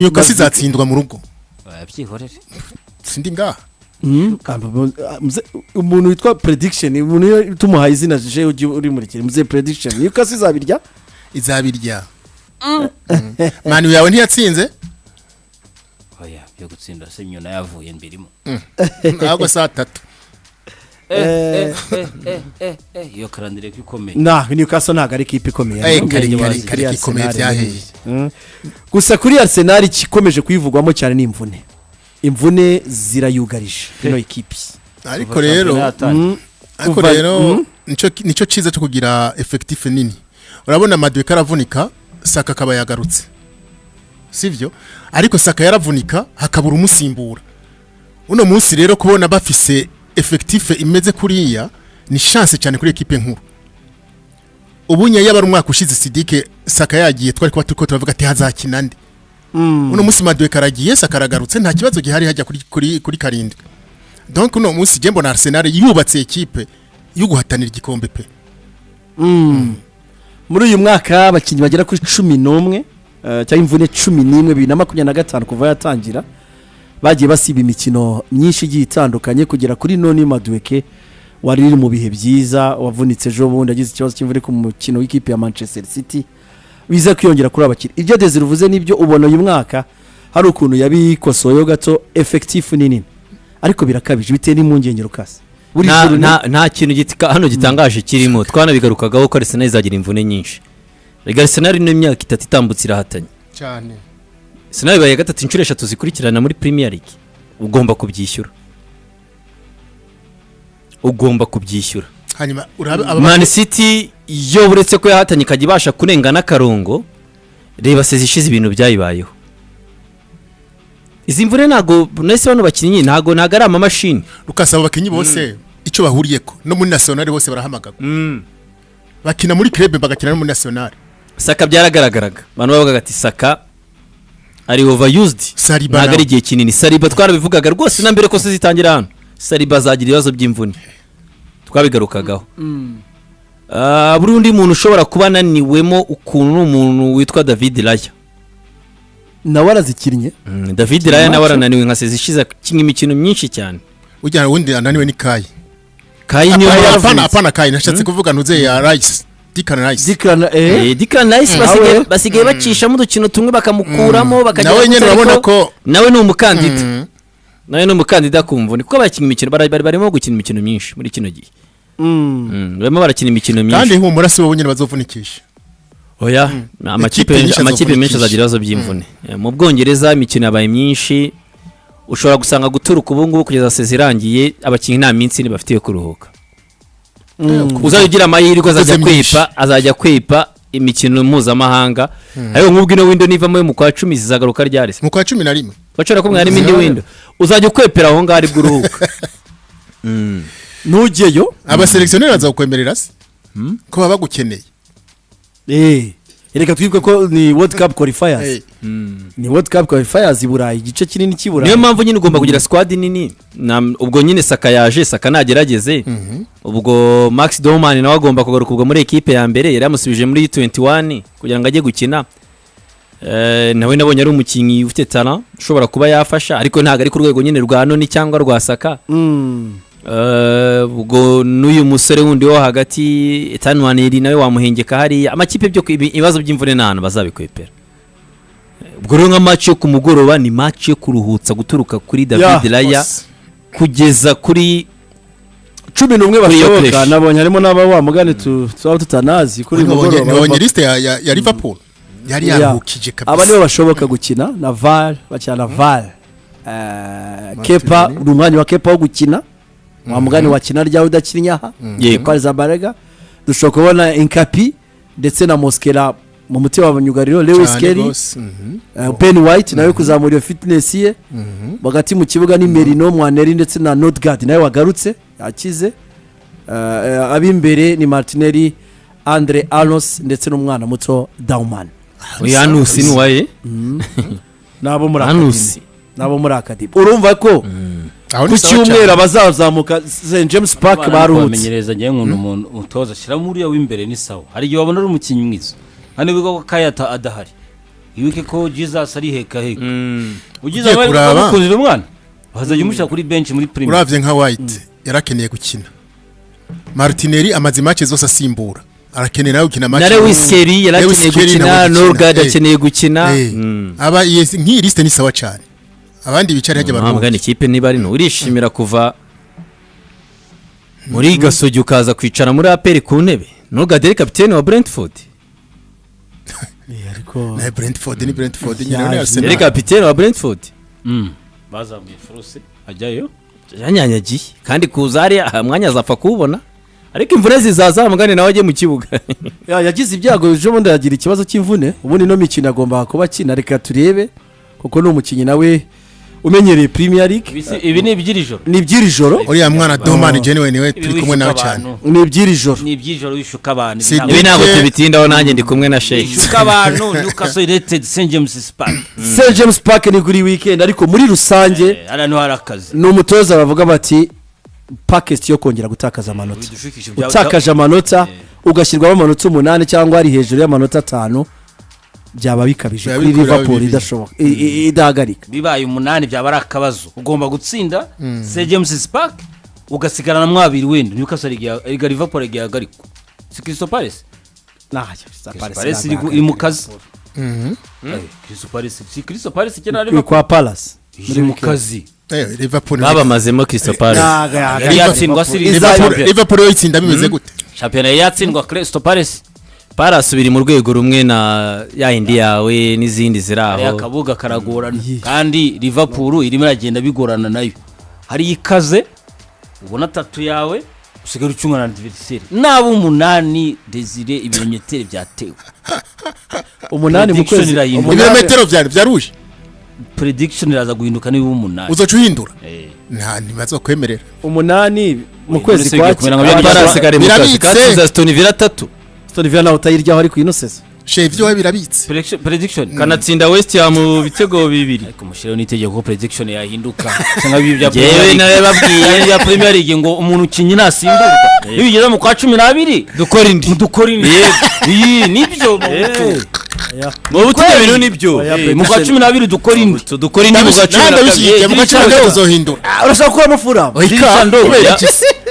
Newcastle izatsindwa mu rugo Yabyihorere sindi ngaha umuntu witwa prediction umuntu tumuhaye izina je uri muri kire muze prediction Newcastle izabirya manu yawe ntiyatsinze oya byo gutsinda se nyona yavuye mbirimo ntabwo saa 3 iyo karandire kikomeye Newcastle ntago ari kipe ikomeye kari ikomeye byaheye gusa kuri Arsenal kikomeje kwivugwamo cyane imvune zirayugarije ino ikipe ariko rero nico ciza cyo kugira effective nini urabona Madwe karavunika Saka kaba yagarutse sivyo ariko Saka yaravunika hakabura umusimbura uno munsi rero kubona bafise effective imeze kuriya ni chance cyane kuri equipe nkuru ubunye yaba umwaka ushize Sidike Saka yagiye twari kuba turiko turavuga ati hazakina nde uno munsi Madwe karagiye Saka aragarutse nta kibazo gihari hajya kuri karindwi donc uno munsi je mbona Arsenal yubatse equipe yuguhatanira igikombe pe muri uyu mwaka abakinnyi bagera kuri 11 cyangwa imvune 11 2025 kuva yatangira bagiye basiba imikino myinshi igiye itandukanye kugera kuri none Madueke wari mu bihe byiza wavunitse jo bundi agize ikibazo cy'imvune ku mukino w'ikipe ya Manchester City biza kwiyongera kuri abakiri ibyo Desire uvuze nibyo ubona uyu mwaka hari ukuntu yabikosoyo gato effective nini ariko birakabije biteye n'impungenge rukase nta kintu hano gitangaje kirimo twanabigarukagaho ko Arsenal izagira imvune nyinshi Arsenal ni imyaka 3 itambutse irahatanye cyane Arsenal baye gatatu inshuro 3 zikurikirana muri Premier League ugomba kubyishyura hanyuma Man City yo buretse ko yahatanye kagibasha kurengana karongo reba sezishize ibintu byayibayeho izi mvune nago nese bano bakinyi nago ari amamashini rukasaba abakinyi bose ico bahuriyeko no muri national bose barahamagaga bakina muri club bagakina no muri national Saka byaragaragaraga bano bavuga ati Saka ari overused nago ari gihe kinini Saliba twarabivugaga rwose na mbere ko se zitangira hano Saliba azagira ibibazo by'imvune twabigarukagaho Burundi muntu ushobora kuba naniwemo ukuntu umuntu witwa David Raya na warazikinnye David Raya na warananiwe nka sezishiza kinga imikino myinshi cyane ujya wundi ananiwe ni Kai niyo apana Kai nashatse kuvuga ntuze ya Rice Declan Rice basigaye bacisha mu dukino tumwe bakamukuramo bakajya nawe nyene urabona ko nawe ni umukandida kumva niko bakinga imikino barimo gukina imikino myinshi muri kino gihe barimo barakina imikino myinshi kandi humura se wowe nyene bazovunikisha oya amakipe menshi azagira ibibazo by'imvune mu Bwongereza imikino yabaye myinshi ushobora gusanga guturuka ubungubu kugeza sezirangiye abakinyi nta minsi bafitiye kuruhuka uzagira amahirwe azajya kwipa imikino mpuzamahanga ayo nkubwo ino window nivamo mu kwa 10 zizagaruka ryari mu kwa 11 bacora ko mwari indi window uzajya kwepera aho ngari bw'uruhuka nugiyeyo aba selectionnaire azakwemerera se ko baba gukeneye Ereka twibwe ko ni World Cup qualifiers ni World Cup qualifiers iburayi igice kinini kiburayi niyo mpamvu nyine ugomba kugira squad nini ubwo nyine Saka yaje Saka nagerageze ubwo Max Doman nawe agomba kugaruka ubwo muri equipe ya mbere yari yamusubije muri 21 kugira ngo ajye gukina nawe nabonye ari umukinyi ufite talent ushobora kuba yafasha ariko ntago ari ku rwego nyine rwa none cyangwa rwa Saka ubwo n'uyu musore wundi wo hagati Etanwaneri nawe wamuhengeka hari amakipe byo ibibazo by'imvune n'ahantu bazabikwepera ubwo rero nka match yo ku mugoroba ni match yo kuruhutsa guturuka kuri David Raya kugeza kuri 11 bashoboka nabonye harimo n'aba wa mugane tutanazi kuri mugoroba nabonye liste ya Liverpool yari yaruhukije kabisa aba nibo bashoboka gukina na VAR bacana VAR Kepa urumwanya wa Kepa wo gukina wa mugani wakina rya udakinya aha kwa Zabarega dushobora kubona Inkapi ndetse na Moskera mu mutima w'abanyugariro Lewis Kelly Ben White nawe kuzamura iyo fitness ye bagati mu kibuga ni Merino Mwaneri ndetse na Notgard nawe wagarutse yakize abimbere ni Martinelli Andre Alnos ndetse n'umwana muto Dauman Uyanusi ni waye nabo muri akademi urumva ko ku cyumweru abazazamuka St James Park baruhutse bamenyereza ngiye umuntu utoza shira muri ya w'imbere ni sawa hari gihe wabona ari umukinyi mwiza hani bigo ko Kayata adahari ibuke ko Jesus ari heka heka ugize Ugiye kuraba. abakunzi umwana bazajya umushyira kuri bench muri Premier uravye nka White yarakeneye gukina Martinelli amaze match zose asimbura arakeneye nawe gukina match na Lewis Kelly yarakeneye gukina Norgard akeneye gukina aba nk'iyi liste ni sawa cyane abandi bicare hajya baruhuka ni ikipe niba ari no urishimira kuva muri Gasogi ukaza kwicara muri APR ku ntebe Norgard ari kapiteni wa Brentford ariko na Brentford nyine ne Arsenal ari kapiteni wa Brentford bazamuye Frose ajyayo yanyanyagiye kandi kuza ari mwanya azapfa kubona ariko imvune zizaza mugane nawe ajye mu kibuga yagize ibyago ejo bundi yagira ikibazo cy'imvune ubundi no mikino agomba kuba akina reka turebe kuko ni umukinnyi nawe umenyereye Premier League ibi ni ibyirijoro ni ibyirijoro uriya mwana Domani Genuine niwe turi kumwe nawe cyane ni ibyirijoro ni ibyirijoro wishuka abantu ibi ntabwo tubitindaho nanjye ndi kumwe na Sheikh wishuka abantu Newcastle United St James Park ni kuri weekend ariko muri rusange ara no harakaze ni umutoza bavuga bati package yo kongera gutakaza amanota utakaje amanota ugashyirwamo amanota 8 cyangwa ari hejuru y'amanota 5 byaba bikabije kuri Liverpool idashoboka idahagarika bibaye 8 byaba ari akabazo ugomba gutsinda St James Park ugasigarana mwabiri wenda Newcastle iga Liverpool igihagarikwa si Crystal Palace Palace iri mu kazi Crystal Palace cyane ari kwa Palace muri mu kazi Liverpool babamazemo Crystal Palace yatsindwa Liverpool yitsinda bimeze gute championnat yatsindwa Crystal Palace parasubira mu rwego rumwe na ya indi yawe n'izindi ziraho akabuga karagorana kandi Liverpool irimo iragenda bigorana nayo hari ikaze ubona 3 yawe usigara ucungana na adversaire nabo 8 Desire ibirometero byatewe 8 mu kwezi ibirometero byaruje prediction iraza guhinduka niba 8 uzoca uhindura nta nibazo kwemerera 8 mu kwezi kwa Parasugare mu kazi kandi Aston Villa 3 Aston Villa naho utayiryaho ariko inosese Chevy we birabitse prediction kanatsinda West Ham mu bitego 2 ariko mushiro n'itegeko ko prediction yahinduka cyangwa bibi bya yewe nawe babwiye ya Premier League ngo umuntu ukinyi nasimburwa iyo bigeze mu kwa 12 dukora indi iyi nibyo mu butu bintu nibyo mu kwa 12 dukora indi mu kwa 12 tuzohindura urashaka kuba mufura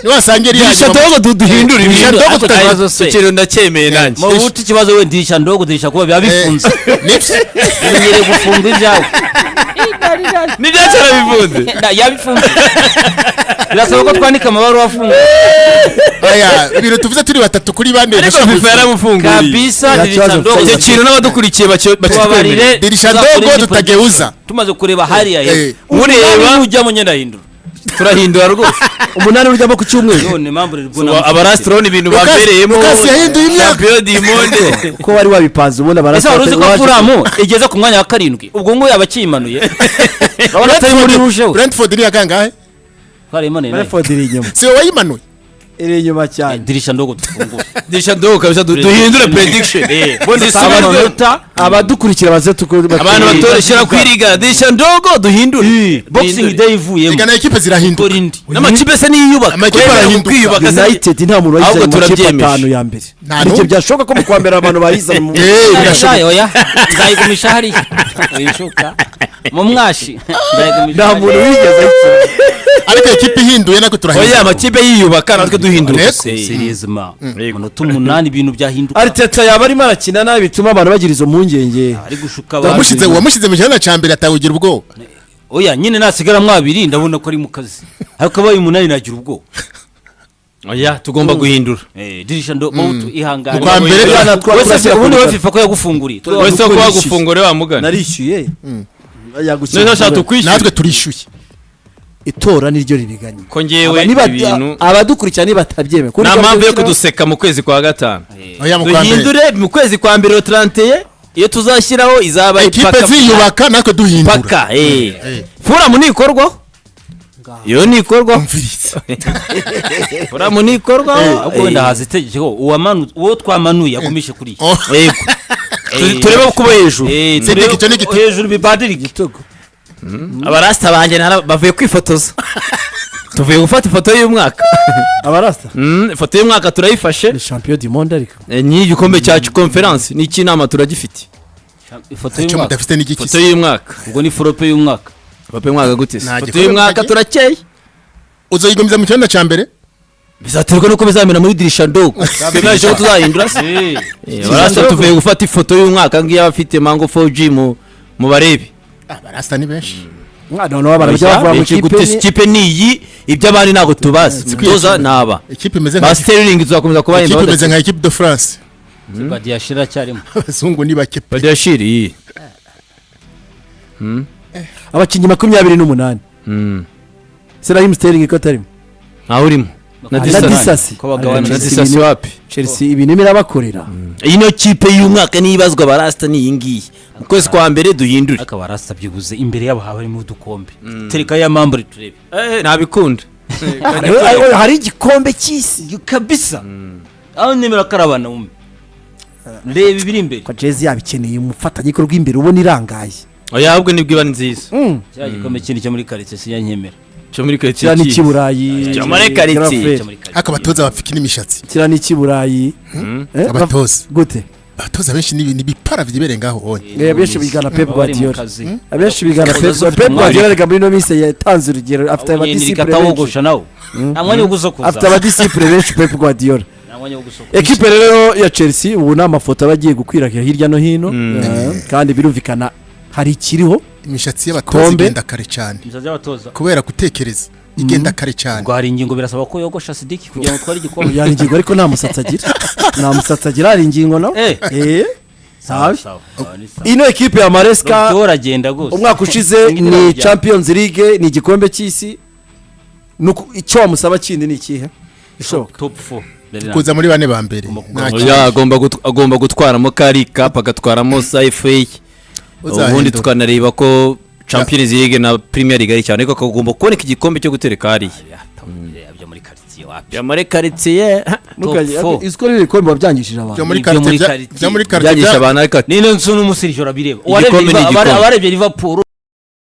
niwasange dirisha ndogo duhindura ibintu tutabazo se kiro ndacyemeye nanjye mu buti kibazo we dirisha ndogo dirisha kuba bifunze nibyo gufunga ibyawe nibyo cyarabifunze yabifunze birasaba ko twandika amabaruwa afunga aya ibintu tuvuze turi batatu kuri bane ariko FIFA yaramufunguriye kabisa dirisha ndogo icyo kintu n'abadukurikiye bakitwemerera dirisha ndogo tutageuza tumaze kureba hariya ureba ujya mu nyenda hindura turahindura rwose 8 uryamo ku cyumweru none mambre ribona abarastrono ibintu bambereyemo yahinduye imyaka champion du monde ko wari wabipanze ubona barastrono ese uruzi ko Fulham igeze ku mwanya wa 7 ubwo ngo yabakimanuye urabona atari muri ruje Brentford ni yakangahe Harimo Brentford iri inyuma si wayimanuye iri inyuma cyane dirisha ndogo dufungura dirisha ndogo kabisa duhindure prediction bonde sabanota abadukurikira baze abantu batoreshera kwiriga dirisha ndogo duhindure boxing day ivuyemo igana equipe zirahindura n'amakipe se niyubaka amakipe arahindura United nta muntu wayize mu makipe 5 ya mbere nicyo byashoka ko mu kwambera abantu bayiza mu birashoboye oya nzayigumisha hari wishuka mu mwashi nta muntu wigeze ariko equipe ihinduye nako turahindura oya amakipe yiyubaka natwe duhindura seriousement munota 8 ibintu byahinduka Arteta yaba arimo arakina nabi bituma abantu bagira izo mpungenge ari gushuka abantu wamushize mu cyana cyambere atawugira ubwo oya nyine nasigara mwabiri ndabona ko ari mu kazi ariko abaye 8 nagira ubwo oya tugomba guhindura dirisha ndo mautu ihangana kwa mbere wese ubundi wa FIFA ko yagufunguriye wese ko wagufungure wa mugana narishyuye neza tukwishyuye natwe turishyuye itora niryo ribiganye ko ngewe ibintu abadukurikirana batabyeme nta mpamvu yo kuduseka mu kwezi kwa 5 duhindure mu kwezi kwa 31 iyo tuzashyiraho izaba ikipe ziyubaka natwe duhindura paka Fulham nikorwa iyo nikorwa Fulham nikorwa ahubwo ndahaze itegeko uwo twamanuye agumishe kuri yego tureba kuba hejuru hejuru bibadiri igitego abarasta banje bavuye kwifotoza tuvuye gufata ifoto y'umwaka abarasta ifoto y'umwaka turayifashe ni champion du monde ariko ni igikombe cya conference ni ikinama turagifite ifoto icyo y'umwaka mudafite n'igikisi ifoto y'umwaka ubwo ni forope y'umwaka ifoto y'umwaka gute se Nta ifoto gikombe y'umwaka mutagira? turakeye uzoyigumiza mu kibanza cya mbere bizaterwa nuko bizamera muri dirisha ndogo twemera ejo tuzahindura se barasa tuvuye gufata ifoto y'umwaka ngiyo abafite mango 4G mu barebe barasta ni benshi noneho barajya bavuga mu ikipe ni iyi ibyo abandi ntabwo tubazi toza naba ikipe imeze ba Sterling tuzakomeza kuba ikipe imeze nka equipe de France badiyashira cyarimo abazungu ni bake pe badashiri abakinnyi 28 Raheem Sterling ko atarimo ntawe urimo na Disasi ko bagabana na Disasi wapi Chelsea ibintu irabakorera iyi no kipe y'umwaka nibazwa barasta ni iyi ngiyi mu kwezi kwa mbere duhindure akaba rasabye guze imbere yabo haba harimo udukombe tereka ya mambure turebe ntabikunda hari igikombe cy'isi kabisa aho nemera karabana umwe reba ibiri imbere kwa Jezi yabikeneye umufatanyikorwa imbere ubona irangaye oya ahubwo nibwo iba nziza cya gikombe kindi cyo muri quartier si yankemera cyo muri quartier kirani cy'iburayi cyo muri quartier akabatoza bafite n'imishatsi kirani cy'iburayi abatoza gute abatoza benshi ni bipara vyibereye ngaho onye benshi bigana Pep Guardiola abenshi bigana Pep Guardiola rega muri no mise yatanze urugero afite abadisipline benshi nawo amwanya uguzo kuza afite abadisipline benshi Pep Guardiola ekipe rero ya Chelsea ubu ni amafoto abagiye gukwirakwira hirya no hino kandi birumvikana hari ikiriho imishatsi y'abatoza igenda kare cyane kubera gutekereza igenda kare cyane ngo hari ingingo birasaba ko yogosha Sidiki kugira ngo twari igikombe yani ingingo ariko nta musatsi agira hari ingingo no sawa ino ekipe ya Maresca umwaka ushize ni Champions League ni igikombe cy'isi icyo wamusaba kindi ni ikihe top 4 kuza muri bane ba mbere agomba gutwaramo kari cup agatwaramo FA ubundi tukanareba ko Champions League na Premier League ari cyane ariko akagomba kuboneka igikombe cyo gutereka hariya byo muri quartier wapi byo muri quartier iskore ibikombe babyangishije abantu byo muri quartier byangishije abantu ariko nino nso n'umusirikira bireba abarebye Liverpool